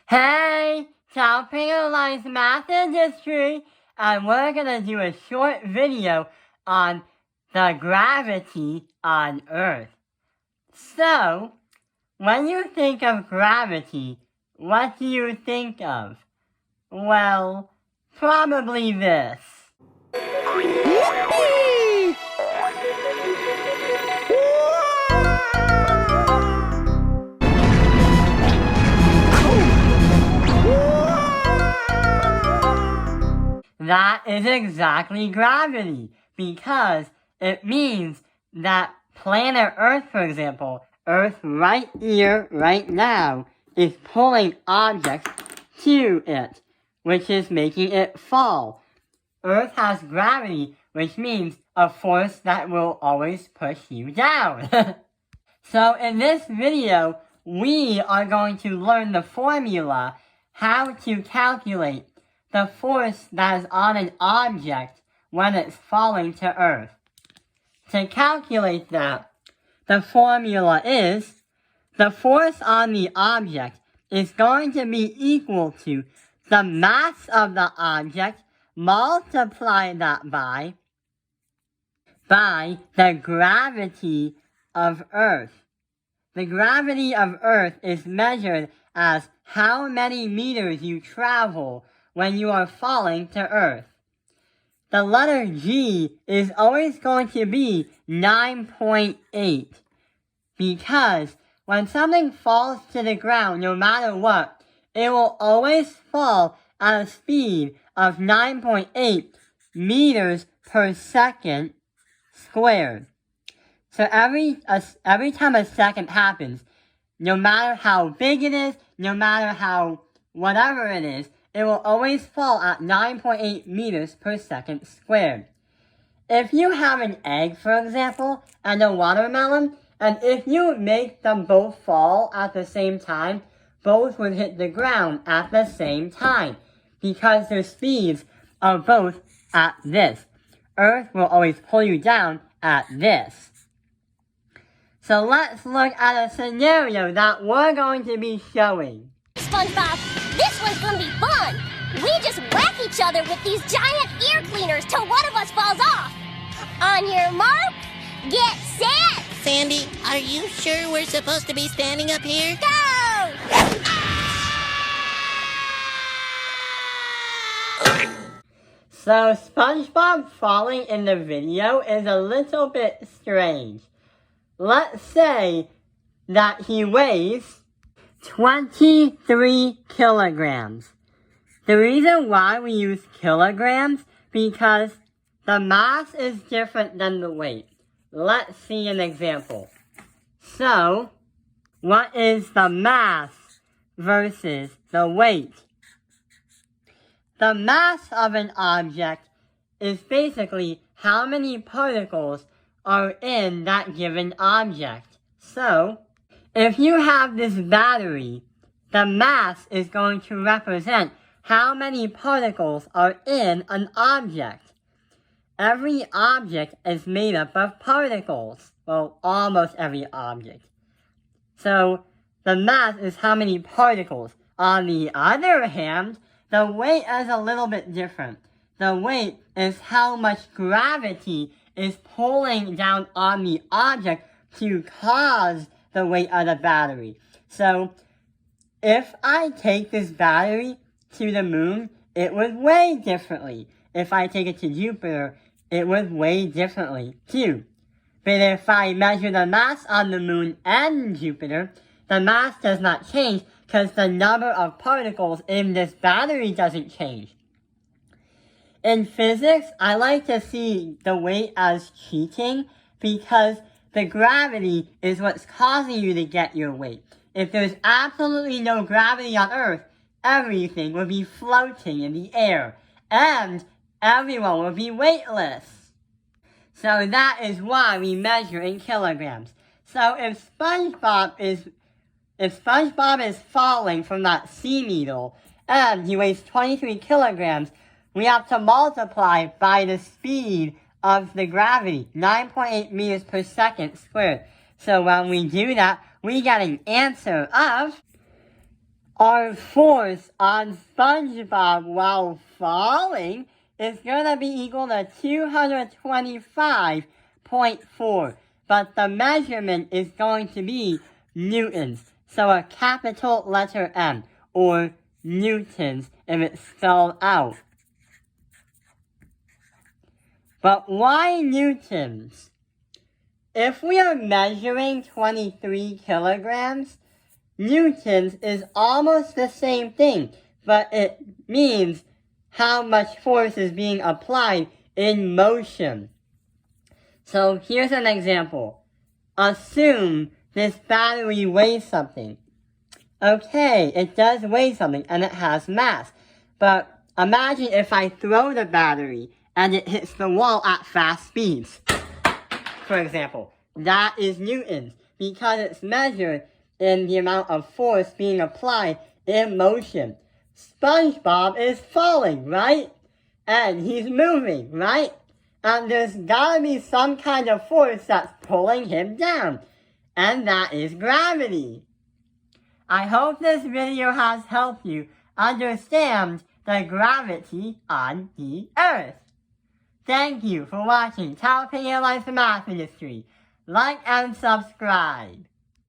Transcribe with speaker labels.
Speaker 1: Hey, South Penalized Math Industry, and we're gonna do a short video on the gravity on Earth. So, when you think of gravity, what do you think of? Well, probably this. That is exactly gravity, because it means that planet Earth, for example, Earth right here, right now, is pulling objects to it, which is making it fall. Earth has gravity, which means a force that will always push you down. So in this video, we are going to learn the formula how to calculate the force that is on an object when it's falling to Earth. To calculate that, the formula is the force on the object is going to be equal to the mass of the object multiply that by the gravity of Earth. The gravity of Earth is measured as how many meters you travel when you are falling to Earth. The letter G is always going to be 9.8 because when something falls to the ground, no matter what, it will always fall at a speed of 9.8 meters per second squared. So every time a second happens, no matter how big it is, no matter how whatever it is, it will always fall at 9.8 meters per second squared. If you have an egg, for example, and a watermelon, and if you make them both fall at the same time, both would hit the ground at the same time, because their speeds are both at this. Earth will always pull you down at this. So let's look at a scenario that we're going to be showing.
Speaker 2: SpongeBob, this one's gonna be fun! We just whack each other with these giant ear cleaners till one of us falls off! On your mark, get set!
Speaker 3: Sandy, are you sure we're supposed to be standing up here?
Speaker 2: Go!
Speaker 1: So SpongeBob falling in the video is a little bit strange. Let's say that he weighs 23 kilograms. The reason why we use kilograms because the mass is different than the weight. Let's see an example. So, what is the mass versus the weight? The mass of an object is basically how many particles are in that given object. So, if you have this battery, the mass is going to represent how many particles are in an object. Every object is made up of particles. Well, almost every object. So, the mass is how many particles. On the other hand, the weight is a little bit different. The weight is how much gravity is pulling down on the object to cause the weight of the battery. So, if I take this battery to the moon, it would weigh differently. If I take it to Jupiter, it would weigh differently too. But if I measure the mass on the moon and Jupiter, the mass does not change because the number of particles in this battery doesn't change. In physics, I like to see the weight as cheating because the gravity is what's causing you to get your weight. If there's absolutely no gravity on Earth, everything would be floating in the air, and everyone would be weightless. So that is why we measure in kilograms. So if SpongeBob is falling from that sea needle, and he weighs 23 kilograms, we have to multiply by the speed of the gravity, 9.8 meters per second squared. So when we do that, we get an answer of our force on SpongeBob while falling is going to be equal to 225.4. But the measurement is going to be newtons. So a capital letter M, or newtons if it's spelled out. But why newtons? If we are measuring 23 kilograms, newtons is almost the same thing, but it means how much force is being applied in motion. So here's an example. Assume this battery weighs something. Okay, it does weigh something and it has mass. But imagine if I throw the battery and it hits the wall at fast speeds. For example, that is newtons because it's measured in the amount of force being applied in motion. SpongeBob is falling, right? And he's moving, right? And there's gotta be some kind of force that's pulling him down. And that is gravity. I hope this video has helped you understand the gravity on the Earth. Thank you for watching Tao Ping Life Math Ministry. Like and subscribe.